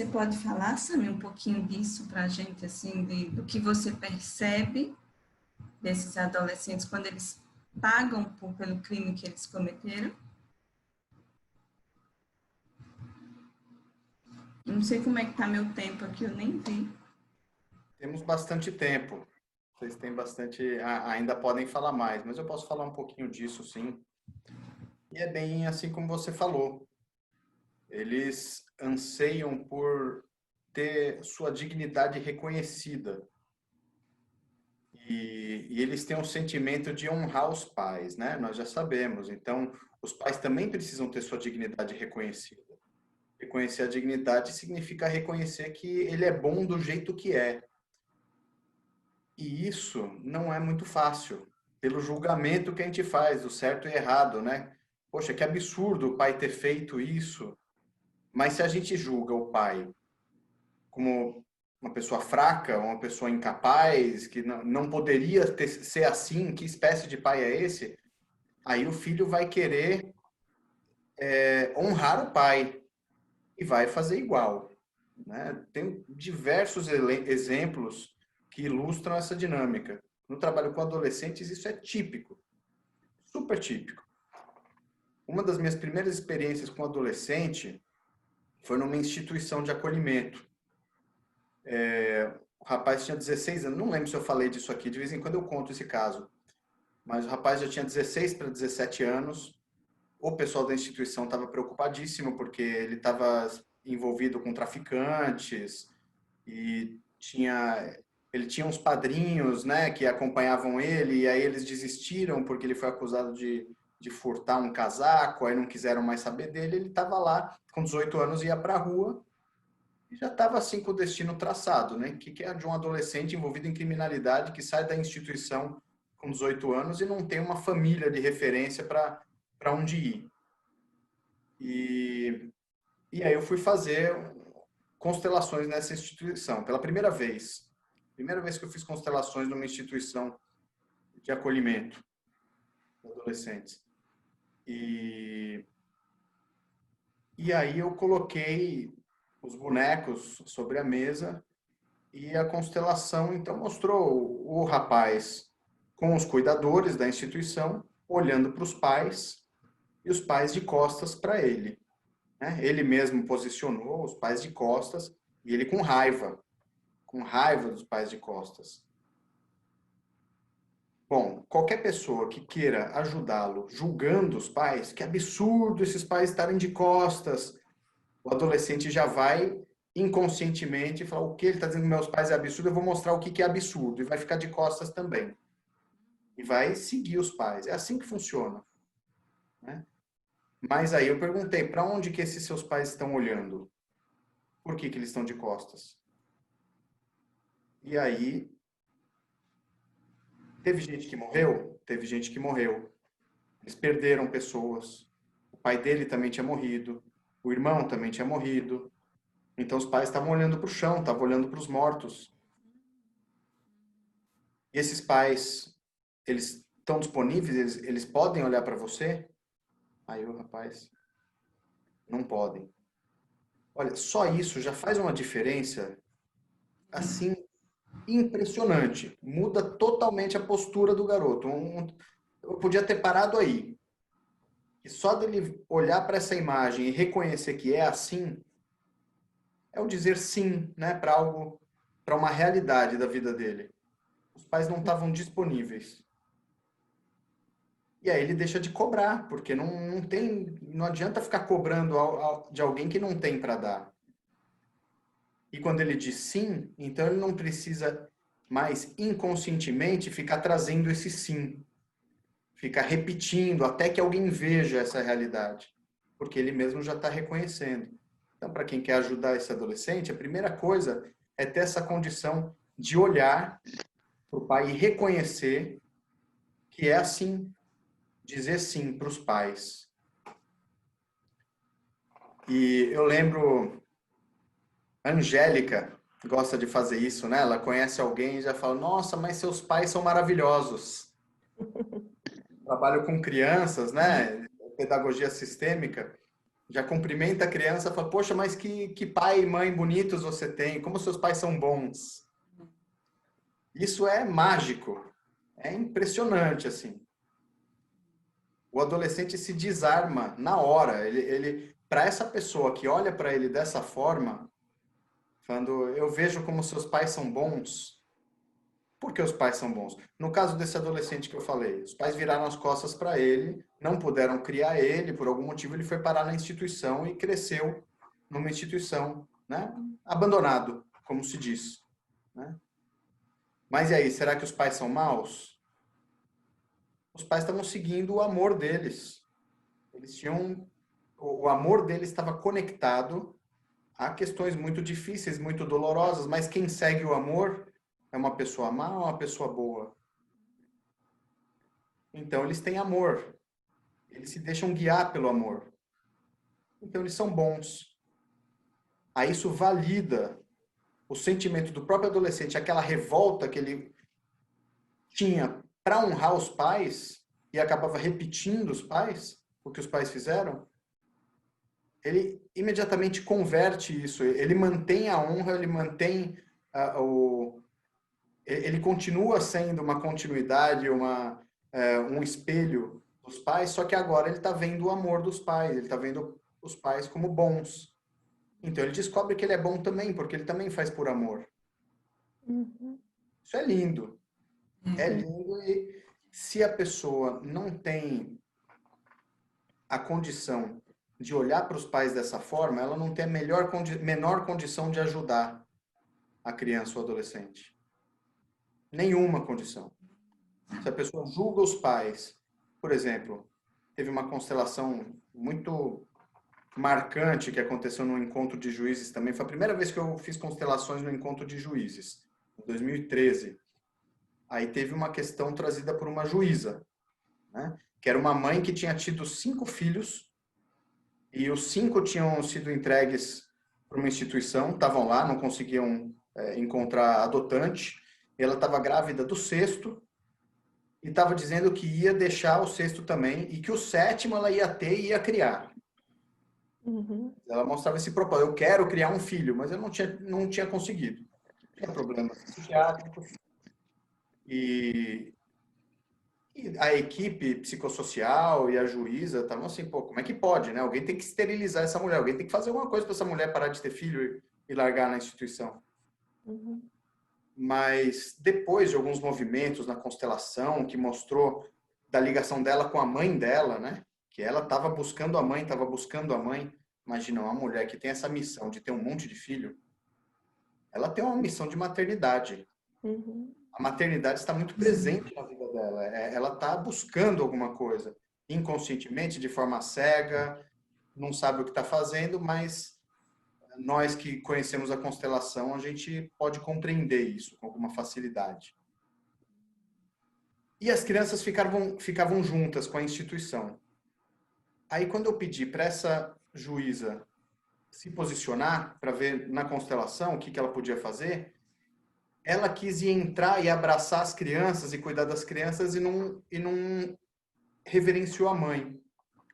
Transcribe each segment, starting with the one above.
pode falar, Sami, um pouquinho disso para a gente, assim, do que você percebe desses adolescentes quando eles pagam pelo crime que eles cometeram? Não sei como é que está meu tempo aqui, eu nem vi. Temos bastante tempo. Vocês têm bastante, ainda podem falar mais, mas eu posso falar um pouquinho disso, sim. E é bem assim como você falou. Eles anseiam por ter sua dignidade reconhecida. E eles têm um sentimento de honrar os pais, né? Nós já sabemos. Então, os pais também precisam ter sua dignidade reconhecida. Reconhecer a dignidade significa reconhecer que ele é bom do jeito que é. E isso não é muito fácil, pelo julgamento que a gente faz, do certo e errado, né? Poxa, que absurdo o pai ter feito isso. Mas se a gente julga o pai como uma pessoa fraca, uma pessoa incapaz, que não poderia ser assim, que espécie de pai é esse? Aí o filho vai querer honrar o pai e vai fazer igual, né? Tem diversos exemplos que ilustram essa dinâmica. No trabalho com adolescentes, isso é típico, super típico. Uma das minhas primeiras experiências com adolescente foi numa instituição de acolhimento. O rapaz tinha 16 anos, não lembro se eu falei disso aqui, de vez em quando eu conto esse caso, mas o rapaz já tinha 16 para 17 anos. O pessoal da instituição estava preocupadíssimo porque ele estava envolvido com traficantes e ele tinha uns padrinhos, né, que acompanhavam ele, e aí eles desistiram porque ele foi acusado de furtar um casaco, aí não quiseram mais saber dele. Ele estava lá com 18 anos, ia para a rua e já estava assim com o destino traçado, né? Que é de um adolescente envolvido em criminalidade que sai da instituição com 18 anos e não tem uma família de referência para onde ir. E aí eu fui fazer constelações nessa instituição, pela primeira vez. Primeira vez que eu fiz constelações numa instituição de acolhimento de adolescentes. E aí eu coloquei os bonecos sobre a mesa e a constelação então mostrou o rapaz com os cuidadores da instituição olhando para os pais e os pais de costas para ele, né? Ele mesmo posicionou os pais de costas e ele com raiva dos pais de costas. Bom, qualquer pessoa que queira ajudá-lo julgando os pais, que absurdo esses pais estarem de costas, o adolescente já vai inconscientemente falar: o que ele está dizendo que meus pais é absurdo, eu vou mostrar o que é absurdo, e vai ficar de costas também. E vai seguir os pais. É assim que funciona, né? Mas aí eu perguntei: para onde que esses seus pais estão olhando? Por que eles estão de costas? E aí, teve gente que morreu? Teve gente que morreu. Eles perderam pessoas. O pai dele também tinha morrido. O irmão também tinha morrido. Então os pais estavam olhando para o chão, estavam olhando para os mortos. E esses pais, eles estão disponíveis? Eles podem olhar para você? Aí o rapaz, não podem. Olha, só isso já faz uma diferença, assim, impressionante. Muda totalmente a postura do garoto. Eu podia ter parado aí. E só dele olhar para essa imagem e reconhecer que é assim, é o dizer sim, né, para algo, para uma realidade da vida dele. Os pais não estavam disponíveis. E aí ele deixa de cobrar, porque não adianta ficar cobrando de alguém que não tem para dar. E quando ele diz sim, então ele não precisa mais inconscientemente ficar trazendo esse sim, ficar repetindo até que alguém veja essa realidade, porque ele mesmo já está reconhecendo. Então, para quem quer ajudar esse adolescente, a primeira coisa é ter essa condição de olhar para o pai e reconhecer que é assim, dizer sim para os pais. E eu lembro, a Angélica gosta de fazer isso, né? Ela conhece alguém e já fala: nossa, mas seus pais são maravilhosos. Trabalho com crianças, né? Pedagogia sistêmica. Já cumprimenta a criança, fala, poxa, mas que pai e mãe bonitos você tem, como seus pais são bons. Isso é mágico, é impressionante, assim. O adolescente se desarma na hora. Para essa pessoa que olha para ele dessa forma, falando, eu vejo como seus pais são bons, porque os pais são bons. No caso desse adolescente que eu falei, os pais viraram as costas para ele, não puderam criar ele, por algum motivo ele foi parar na instituição e cresceu numa instituição, né? Abandonado, como se diz, né? Mas e aí, será que os pais são maus? Os pais estavam seguindo o amor deles. Eles tinham o amor deles estava conectado a questões muito difíceis, muito dolorosas, mas quem segue o amor é uma pessoa má ou uma pessoa boa? Então eles têm amor. Eles se deixam guiar pelo amor. Então eles são bons. Aí isso valida o sentimento do próprio adolescente, aquela revolta que ele tinha para honrar os pais e acabava repetindo os pais, o que os pais fizeram. Ele imediatamente converte isso. Ele mantém a honra, ele mantém ele continua sendo uma continuidade, um espelho dos pais, só que agora ele está vendo o amor dos pais, ele está vendo os pais como bons. Então ele descobre que ele é bom também, porque ele também faz por amor. Uhum. Isso é lindo. É lindo e se a pessoa não tem a condição de olhar para os pais dessa forma, ela não tem a menor condição de ajudar a criança ou adolescente. Nenhuma condição. Se a pessoa julga os pais, por exemplo, teve uma constelação muito marcante que aconteceu no encontro de juízes também. Foi a primeira vez que eu fiz constelações no encontro de juízes, em 2013. Aí teve uma questão trazida por uma juíza, né? Que era uma mãe que tinha tido 5 filhos e os 5 tinham sido entregues para uma instituição, estavam lá, não conseguiam encontrar adotante. Ela estava grávida do 6º e estava dizendo que ia deixar o 6º também e que o 7º ela ia ter e ia criar. Uhum. Ela mostrava esse propósito, eu quero criar um filho, mas eu não tinha conseguido. Tinha problemas psiquiátricos e a equipe psicossocial e a juíza estavam assim, pô, como é que pode, né? Alguém tem que esterilizar essa mulher, alguém tem que fazer alguma coisa para essa mulher parar de ter filho e largar na instituição. Uhum. Mas depois de alguns movimentos na constelação que mostrou da ligação dela com a mãe dela, né? Que ela estava buscando a mãe, estava buscando a mãe. Imagina uma mulher que tem essa missão de ter um monte de filho, ela tem uma missão de maternidade. Uhum. A maternidade está muito presente na vida dela. Ela está buscando alguma coisa, inconscientemente, de forma cega, não sabe o que está fazendo, mas nós que conhecemos a constelação, a gente pode compreender isso com alguma facilidade. E as crianças ficavam juntas com a instituição. Aí, quando eu pedi para essa juíza se posicionar, para ver na constelação o que ela podia fazer, ela quis ir entrar e abraçar as crianças e cuidar das crianças e não reverenciou a mãe.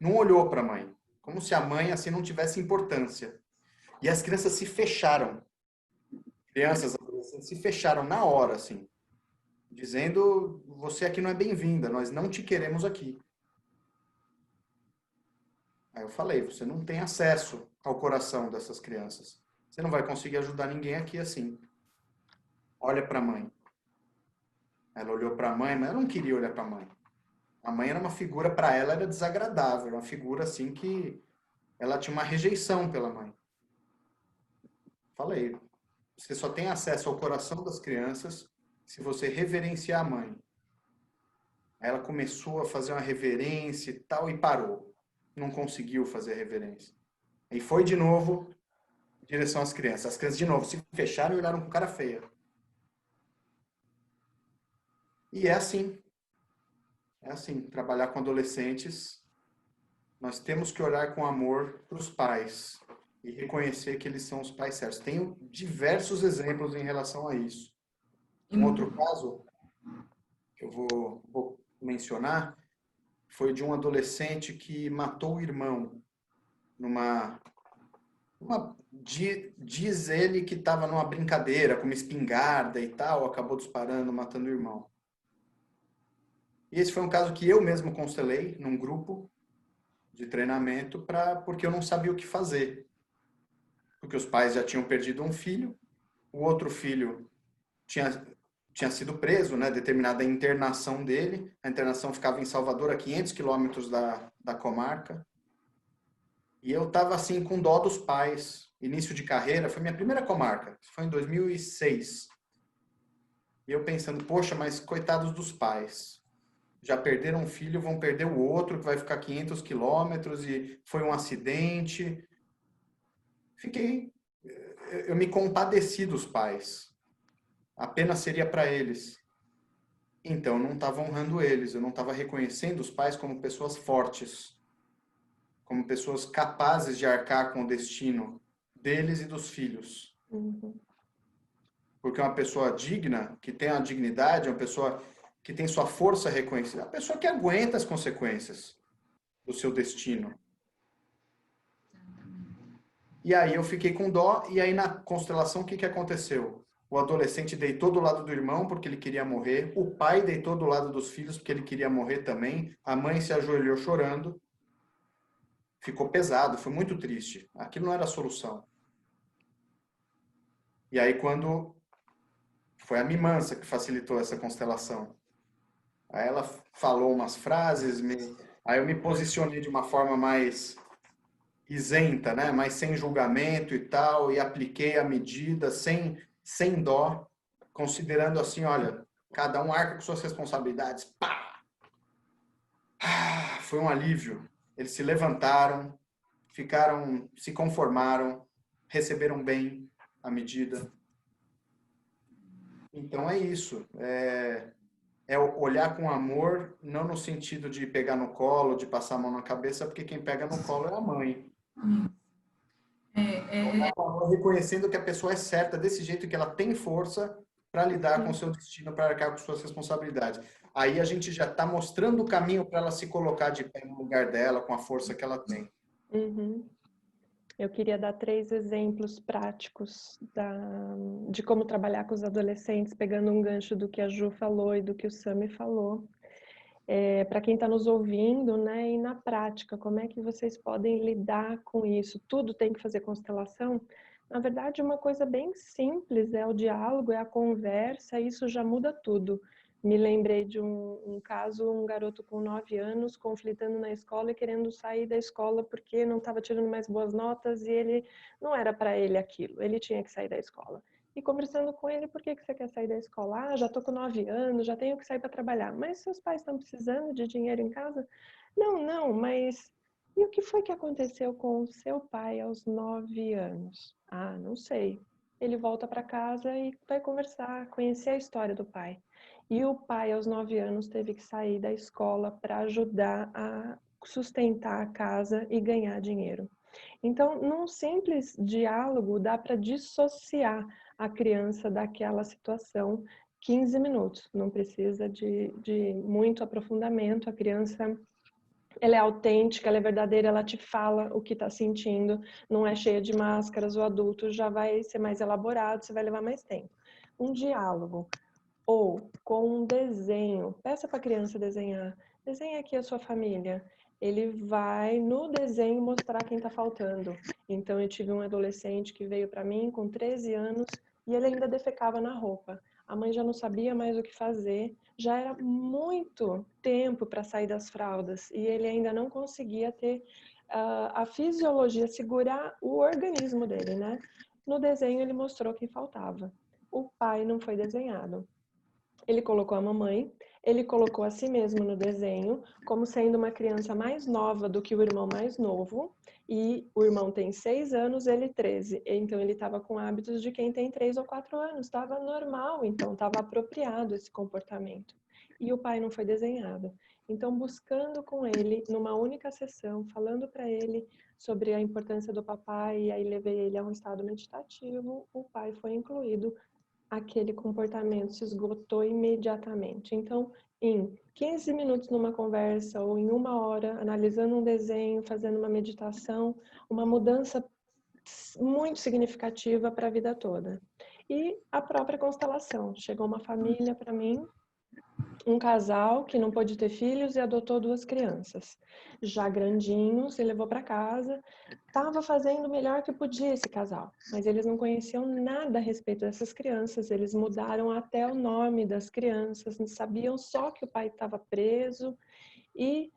Não olhou para a mãe. Como se a mãe, assim, não tivesse importância. E as crianças se fecharam. Crianças, adolescentes, se fecharam na hora, assim. Dizendo, você aqui não é bem-vinda, nós não te queremos aqui. Aí eu falei, você não tem acesso ao coração dessas crianças. Você não vai conseguir ajudar ninguém aqui assim. Olha para a mãe. Ela olhou para a mãe, mas ela não queria olhar para a mãe. A mãe era uma figura, para ela era desagradável, uma figura assim que ela tinha uma rejeição pela mãe. Falei, você só tem acesso ao coração das crianças se você reverenciar a mãe. Aí ela começou a fazer uma reverência e tal e parou. Não conseguiu fazer a reverência. E foi de novo em direção às crianças. As crianças de novo se fecharam e olharam com cara feia. E é assim. É assim, trabalhar com adolescentes, nós temos que olhar com amor para os pais e reconhecer que eles são os pais certos. Tenho diversos exemplos em relação a isso. Um outro caso que eu vou mencionar foi de um adolescente que matou o irmão diz ele que estava numa brincadeira, com uma espingarda e tal, acabou disparando, matando o irmão. E esse foi um caso que eu mesmo constelei num grupo de treinamento porque eu não sabia o que fazer. Porque os pais já tinham perdido um filho, o outro filho tinha sido preso, né, determinada a internação dele. A internação ficava em Salvador, a 500 quilômetros da comarca. E eu estava assim com dó dos pais. Início de carreira, foi minha primeira comarca, foi em 2006. E eu pensando, poxa, mas coitados dos pais. Já perderam um filho, vão perder o outro, que vai ficar 500 quilômetros e foi um acidente. Eu me compadeci dos pais. A pena seria para eles. Então, eu não estava honrando eles, eu não estava reconhecendo os pais como pessoas fortes, como pessoas capazes de arcar com o destino deles e dos filhos. Uhum. Porque uma pessoa digna, que tem a dignidade, uma pessoa que tem sua força reconhecida, é uma pessoa que aguenta as consequências do seu destino. E aí eu fiquei com dó, e aí na constelação o que aconteceu? O adolescente deitou do lado do irmão porque ele queria morrer, o pai deitou do lado dos filhos porque ele queria morrer também, a mãe se ajoelhou chorando, ficou pesado, foi muito triste. Aquilo não era a solução. E aí quando foi a Mimansa que facilitou essa constelação. Aí ela falou umas frases, aí eu me posicionei de uma forma mais isenta, né? Mas sem julgamento e tal, e apliquei a medida sem dó, considerando assim, olha, cada um arca com suas responsabilidades. Pá! Foi um alívio. Eles se levantaram, se conformaram, receberam bem a medida. Então é isso. É olhar com amor, não no sentido de pegar no colo, de passar a mão na cabeça, porque quem pega no colo é a mãe. Reconhecendo que a pessoa é certa desse jeito, que ela tem força para lidar com o seu destino, para arcar com suas responsabilidades. Aí a gente já está mostrando o caminho para ela se colocar de pé no lugar dela, com a força que ela tem. Uhum. Eu queria dar 3 exemplos práticos de como trabalhar com os adolescentes, pegando um gancho do que a Ju falou e do que o Sami falou. Para quem está nos ouvindo, né, e na prática, como é que vocês podem lidar com isso? Tudo tem que fazer constelação? Na verdade, uma coisa bem simples é o diálogo, é a conversa, isso já muda tudo. Me lembrei de um caso, um garoto com 9 anos, conflitando na escola e querendo sair da escola porque não estava tirando mais boas notas e ele não era para ele aquilo, ele tinha que sair da escola. E conversando com ele, por que você quer sair da escola? Ah, já tô com 9 anos, já tenho que sair para trabalhar. Mas seus pais estão precisando de dinheiro em casa? Não, mas e o que foi que aconteceu com o seu pai aos 9 anos? Ah, não sei. Ele volta para casa e vai conversar, conhecer a história do pai. E o pai, aos 9 anos, teve que sair da escola para ajudar a sustentar a casa e ganhar dinheiro. Então, num simples diálogo, dá para dissociar a criança daquela situação 15 minutos. Não precisa de muito aprofundamento. A criança, ela é autêntica, ela é verdadeira, ela te fala o que está sentindo, não é cheia de máscaras. O adulto já vai ser mais elaborado, você vai levar mais tempo. Um diálogo ou com um desenho, peça para a criança desenhar. Desenha aqui a sua família. Ele vai no desenho mostrar quem está faltando. Então eu tive um adolescente que veio para mim com 13 anos e ele ainda defecava na roupa. A mãe já não sabia mais o que fazer, já era muito tempo para sair das fraldas e ele ainda não conseguia ter a fisiologia, segurar o organismo dele, né? No desenho ele mostrou quem faltava. O pai não foi desenhado. Ele colocou a mamãe, ele colocou a si mesmo no desenho, como sendo uma criança mais nova do que o irmão mais novo, e o irmão tem 6 anos, ele 13. Então ele estava com hábitos de quem tem 3 ou 4 anos, estava normal, então estava apropriado esse comportamento. E o pai não foi desenhado. Então, buscando com ele, numa única sessão, falando para ele sobre a importância do papai, e aí levei ele a um estado meditativo, o pai foi incluído, aquele comportamento se esgotou imediatamente. Então, em 15 minutos numa conversa ou em 1 hora, analisando um desenho, fazendo uma meditação, uma mudança muito significativa para a vida toda. E a própria constelação. Chegou uma família para mim, um casal que não pôde ter filhos e adotou 2 crianças. Já grandinhos, e levou para casa. Estava fazendo o melhor que podia esse casal, mas eles não conheciam nada a respeito dessas crianças. Eles mudaram até o nome das crianças, não sabiam só que o pai estava preso e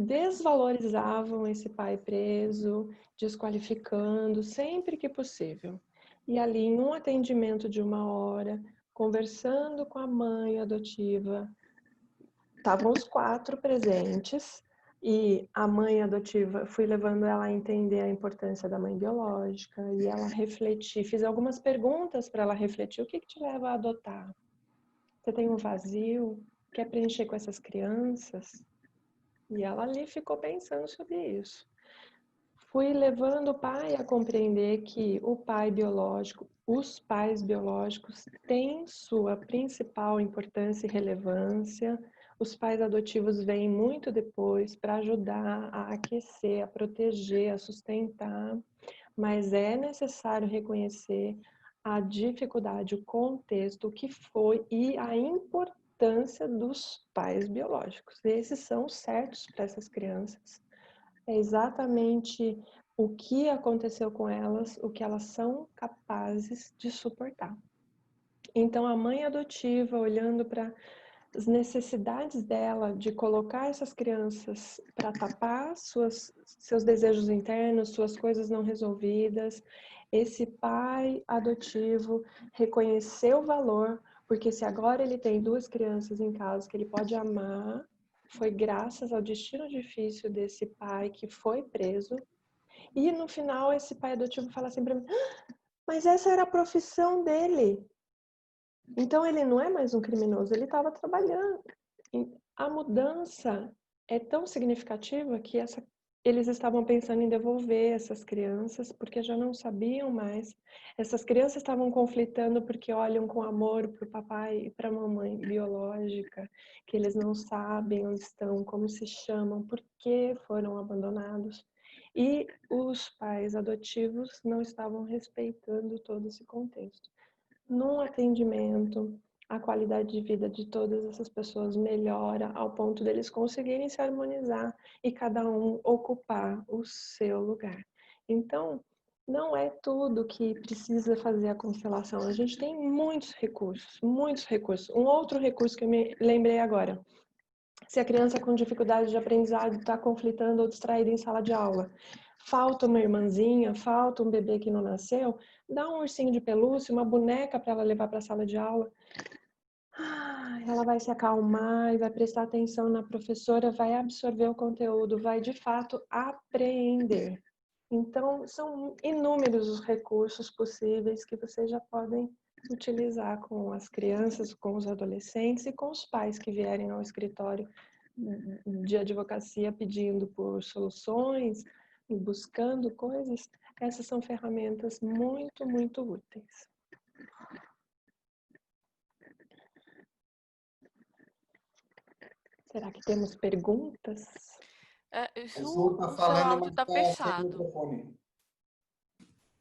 desvalorizavam esse pai preso, desqualificando sempre que possível. E ali, em um atendimento de 1 hora, conversando com a mãe adotiva, estavam os 4 presentes e a mãe adotiva, fui levando ela a entender a importância da mãe biológica e ela refletir, fiz algumas perguntas para ela refletir: o que te leva a adotar? Você tem um vazio? Quer preencher com essas crianças? E ela ali ficou pensando sobre isso. Fui levando o pai a compreender que o pai biológico, os pais biológicos têm sua principal importância e relevância. Os pais adotivos vêm muito depois para ajudar a aquecer, a proteger, a sustentar, mas é necessário reconhecer a dificuldade, o contexto, o que foi e a importância dos pais biológicos. Esses são certos para essas crianças. É exatamente o que aconteceu com elas, o que elas são capazes de suportar. Então, a mãe adotiva, olhando para as necessidades dela de colocar essas crianças para tapar seus desejos internos, suas coisas não resolvidas, esse pai adotivo reconheceu o valor, porque se agora ele tem 2 crianças em casa que ele pode amar, foi graças ao destino difícil desse pai que foi preso. E no final esse pai adotivo fala assim para mim: mas essa era a profissão dele. Então ele não é mais um criminoso, ele estava trabalhando. A mudança é tão significativa que eles estavam pensando em devolver essas crianças porque já não sabiam mais. Essas crianças estavam conflitando porque olham com amor para o papai e para a mamãe biológica, que eles não sabem onde estão, como se chamam, por que foram abandonados. E os pais adotivos não estavam respeitando todo esse contexto. Num atendimento, a qualidade de vida de todas essas pessoas melhora ao ponto deles conseguirem se harmonizar e cada um ocupar o seu lugar. Então, não é tudo que precisa fazer a constelação. A gente tem muitos recursos, muitos recursos. Um outro recurso que eu me lembrei agora: se a criança com dificuldade de aprendizado está conflitando ou distraída em sala de aula, falta uma irmãzinha, falta um bebê que não nasceu, dá um ursinho de pelúcia, uma boneca para ela levar para a sala de aula. Ela vai se acalmar e vai prestar atenção na professora, vai absorver o conteúdo, vai de fato aprender. Então, são inúmeros os recursos possíveis que vocês já podem utilizar com as crianças, com os adolescentes e com os pais que vierem ao escritório de advocacia pedindo por soluções e buscando coisas. Essas são ferramentas muito, muito úteis. Será que temos perguntas? Ju tá O seu falando, áudio mas está tá sem fechado. microfone.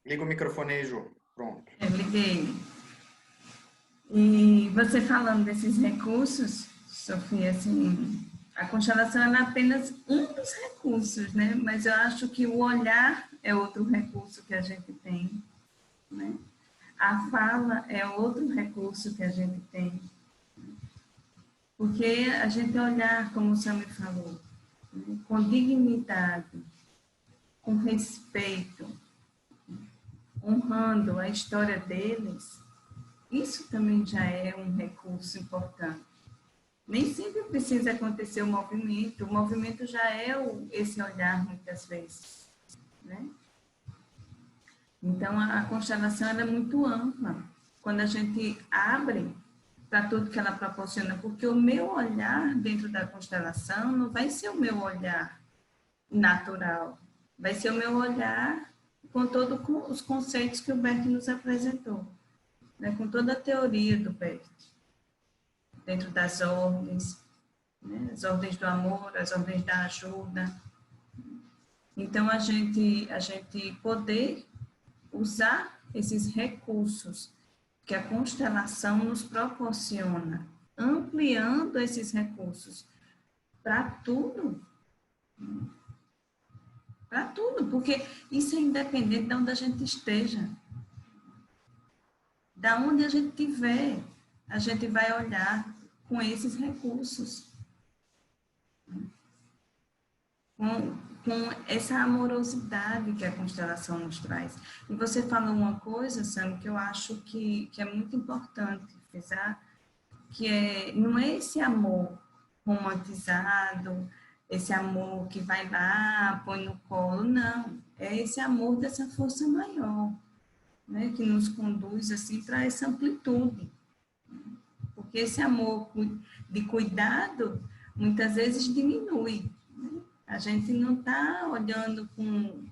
Liga o microfone aí, Ju. Pronto. Eu liguei. E você falando desses recursos, Sofia, assim, a constelação é apenas um dos recursos, né? Mas eu acho que o olhar é outro recurso que a gente tem, né? A fala é outro recurso que a gente tem. Porque a gente olhar, como o Sam falou, né? Com dignidade, com respeito, honrando a história deles, isso também já é um recurso importante. Nem sempre precisa acontecer o movimento já é esse olhar muitas vezes, né? Então, a constelação ela é muito ampla, quando a gente abre para tudo que ela proporciona, porque o meu olhar dentro da constelação não vai ser o meu olhar natural, vai ser o meu olhar com todos os conceitos que o Bert nos apresentou, né? Com toda a teoria do Bert. dentro das ordens, né? As ordens do amor, as ordens da ajuda. Então, a gente poder usar esses recursos que a constelação nos proporciona, ampliando esses recursos para tudo, porque isso é independente de onde a gente esteja. Da onde a gente estiver, a gente vai olhar com esses recursos. Com essa amorosidade que a constelação nos traz. E você falou uma coisa, Sam, que eu acho que é muito importante frisar, que não é esse amor romantizado, esse amor que vai lá, põe no colo, não. É esse amor dessa força maior, né, que nos conduz assim para essa amplitude. Porque esse amor de cuidado, muitas vezes diminui. Né? A gente não está olhando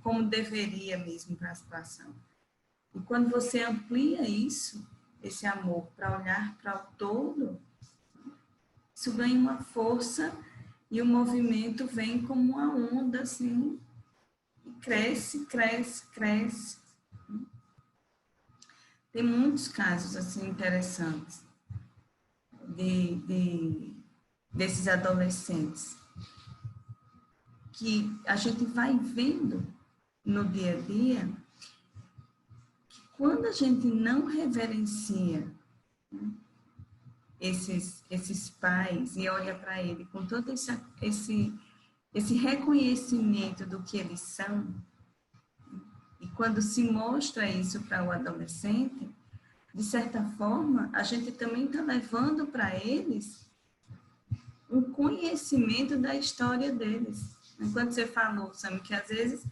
como deveria mesmo para a situação. E quando você amplia isso, esse amor, para olhar para o todo, isso ganha uma força e o movimento vem como uma onda, assim, e cresce, cresce, cresce. Tem muitos casos, assim, interessantes desses adolescentes que a gente vai vendo no dia a dia que quando a gente não reverencia, né, esses pais e olha para ele com todo esse reconhecimento do que eles são, e quando se mostra isso para o adolescente, de certa forma, a gente também está levando para eles um conhecimento da história deles. Quando você falou, Sam, que às vezes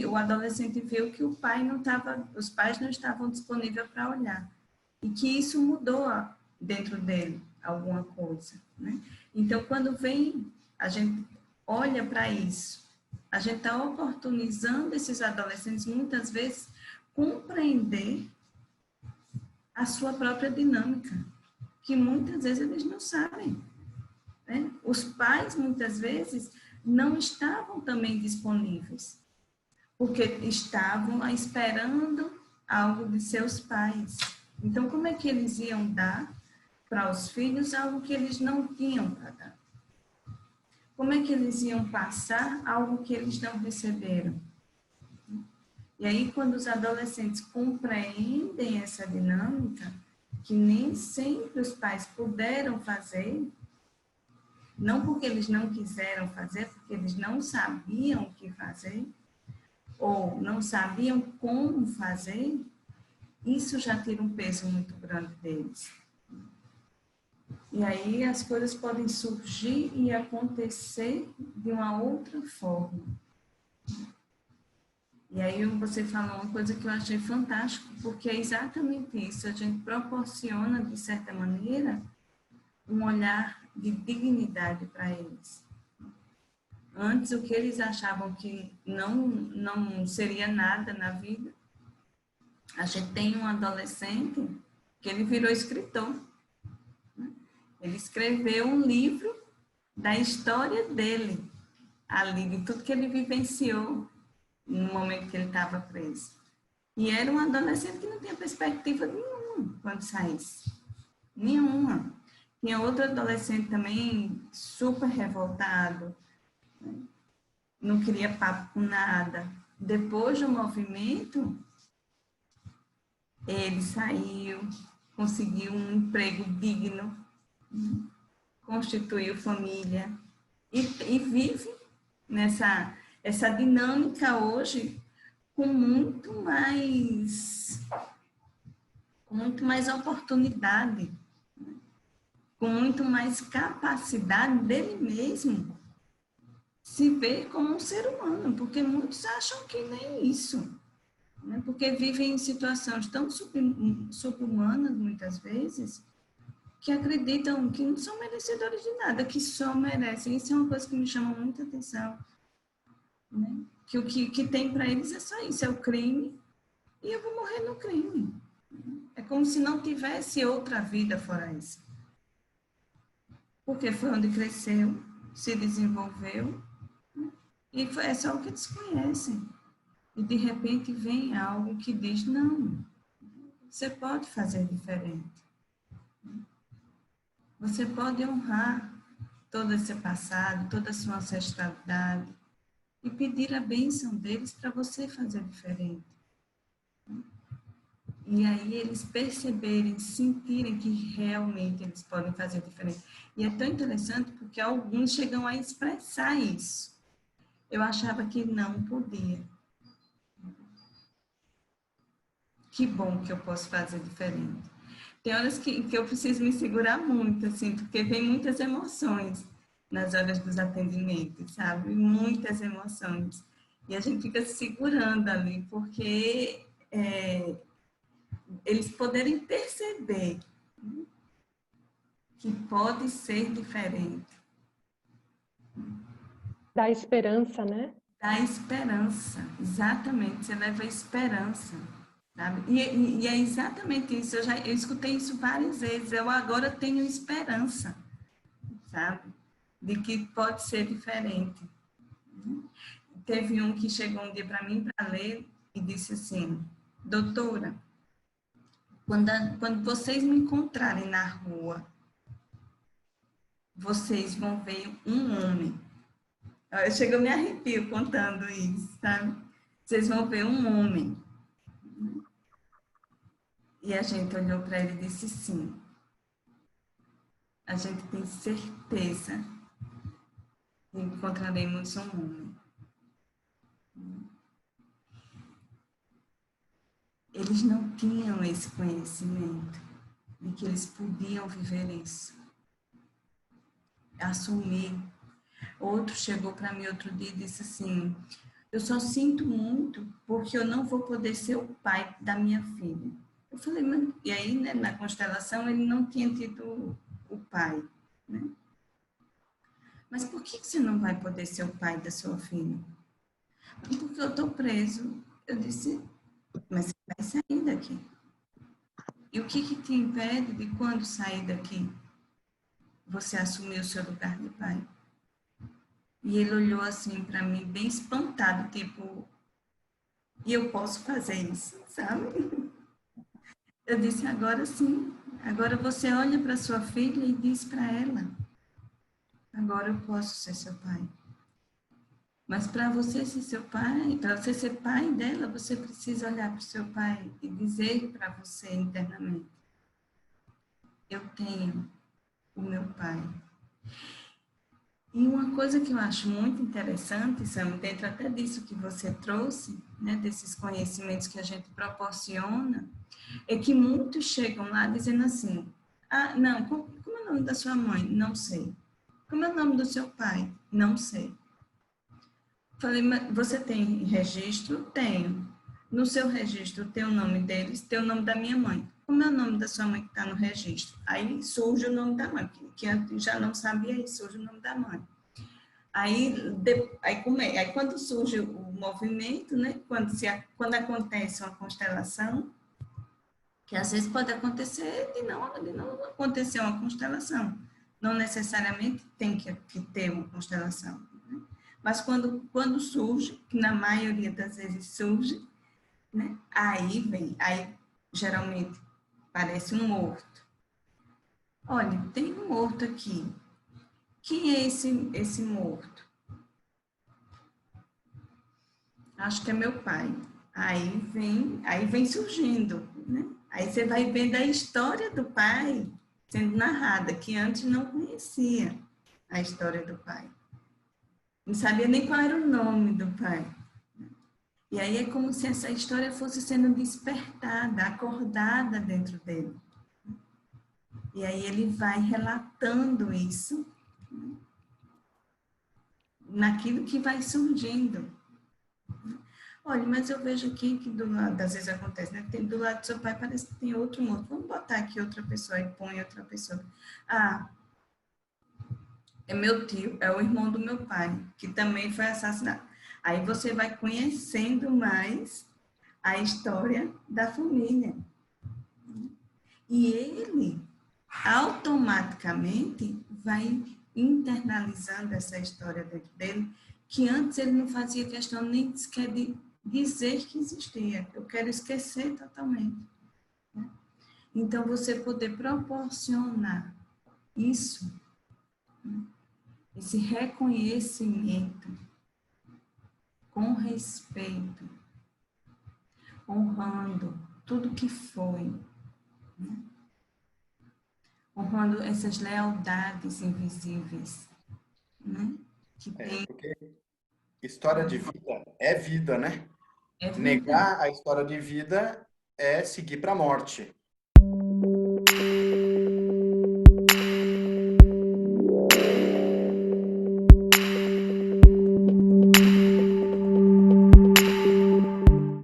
o adolescente viu que os pais não estavam disponíveis para olhar, e que isso mudou dentro dele alguma coisa, né? Então, quando a gente olha para isso, a gente está oportunizando esses adolescentes, muitas vezes, compreender a sua própria dinâmica, que muitas vezes eles não sabem, né? Os pais, muitas vezes, não estavam também disponíveis, porque estavam esperando algo de seus pais. Então, como é que eles iam dar para os filhos algo que eles não tinham para dar? Como é que eles iam passar algo que eles não receberam? E aí, quando os adolescentes compreendem essa dinâmica, que nem sempre os pais puderam fazer, não porque eles não quiseram fazer, porque eles não sabiam o que fazer, ou não sabiam como fazer, isso já tira um peso muito grande deles. E aí as coisas podem surgir e acontecer de uma outra forma. E aí você falou uma coisa que eu achei fantástico, porque é exatamente isso. A gente proporciona, de certa maneira, um olhar de dignidade para eles. Antes, o que eles achavam que não seria nada na vida, a gente tem um adolescente que ele virou escritor. Ele escreveu um livro da história dele, ali, de tudo que ele vivenciou no momento que ele estava preso. E era um adolescente que não tinha perspectiva nenhuma quando saísse. Nenhuma. Tinha outro adolescente também super revoltado, né? Não queria papo com nada. Depois do movimento, ele saiu, conseguiu um emprego digno, constituiu família e vive essa dinâmica hoje com muito mais oportunidade, com muito mais capacidade dele mesmo se ver como um ser humano, porque muitos acham que nem isso, né? Porque vivem em situações tão subhumanas, muitas vezes, que acreditam que não são merecedores de nada, que só merecem. Isso é uma coisa que me chama muita atenção, né? Que o que tem para eles é só isso, é o crime, e eu vou morrer no crime. É como se não tivesse outra vida fora isso. porque foi onde cresceu, se desenvolveu, e é só o que eles conhecem. E de repente vem algo que diz, não, você pode fazer diferente. Você pode honrar todo esse passado, toda a sua ancestralidade e pedir a bênção deles para você fazer diferente. E aí eles perceberem, sentirem que realmente eles podem fazer diferente. E é tão interessante porque alguns chegam a expressar isso. Eu achava que não podia. Que bom que eu posso fazer diferente. Tem horas que eu preciso me segurar muito, assim, porque vem muitas emoções nas horas dos atendimentos, sabe? Muitas emoções. E a gente fica se segurando ali, porque eles poderem perceber que pode ser diferente. Dá esperança, né? Dá esperança, exatamente, você leva esperança, sabe? E é exatamente isso, eu escutei isso várias vezes, eu agora tenho esperança, sabe? De que pode ser diferente. Teve um que chegou um dia para mim para ler e disse assim, doutora, quando vocês me encontrarem na rua, vocês vão ver um homem. Eu chego a me arrepio contando isso, sabe? Vocês vão ver um homem. E a gente olhou para ele e disse sim. A gente tem certeza que encontraremos um homem. Eles não tinham esse conhecimento de que eles podiam viver isso. Assumir. Outro chegou para mim outro dia e disse assim, eu só sinto muito porque eu não vou poder ser o pai da minha filha. Eu falei, mas... E aí, né, na constelação, ele não tinha tido o pai, né? Mas por que você não vai poder ser o pai da sua filha? Porque eu estou preso. Eu disse, mas você vai sair daqui. E o que te impede de, quando sair daqui, você assumir o seu lugar de pai? E ele olhou assim para mim, bem espantado, tipo, e eu posso fazer isso, sabe? Eu disse, agora sim. Agora você olha para sua filha e diz para ela, agora eu posso ser seu pai. Mas para você ser seu pai, para você ser pai dela, você precisa olhar para o seu pai e dizer para você internamente, eu tenho o meu pai. E uma coisa que eu acho muito interessante, Sam, dentro até disso que você trouxe, né, desses conhecimentos que a gente proporciona, é que muitos chegam lá dizendo assim, ah, não, como é o nome da sua mãe? Não sei. Como é o nome do seu pai? Não sei. Falei, mas você tem registro? Tenho. No seu registro tem o nome deles, tem o nome da minha mãe. Como é o nome da sua mãe que está no registro? Aí surge o nome da mãe, que antes já não sabia, aí surge o nome da mãe. Aí quando surge o movimento, né? Quando acontece uma constelação, que às vezes pode acontecer de não acontecer uma constelação. Não necessariamente tem que ter uma constelação. Né? Mas quando surge, que na maioria das vezes surge, né? Aí geralmente parece um morto. Olha, tem um morto aqui. Quem é esse morto? Acho que é meu pai. Aí vem surgindo, né? Aí você vai vendo a história do pai sendo narrada, que antes não conhecia a história do pai. Não sabia nem qual era o nome do pai. E aí é como se essa história fosse sendo despertada, acordada dentro dele. E aí ele vai relatando isso, né, naquilo que vai surgindo. Olha, mas eu vejo aqui que do lado, às vezes acontece, né? Tem, do lado do seu pai parece que tem outro morto. Vamos botar aqui outra pessoa e põe outra pessoa. Ah, é meu tio, é o irmão do meu pai, que também foi assassinado. Aí você vai conhecendo mais a história da família. E ele automaticamente vai internalizando essa história dentro dele, que antes ele não fazia questão nem sequer de dizer que existia. Eu quero esquecer totalmente. Né? Então, você poder proporcionar isso, né? Esse reconhecimento com respeito, honrando tudo que foi, né? Honrando essas lealdades invisíveis, né? Que tem... Porque história de vida, né? É verdade. Negar a história de vida é seguir para a morte.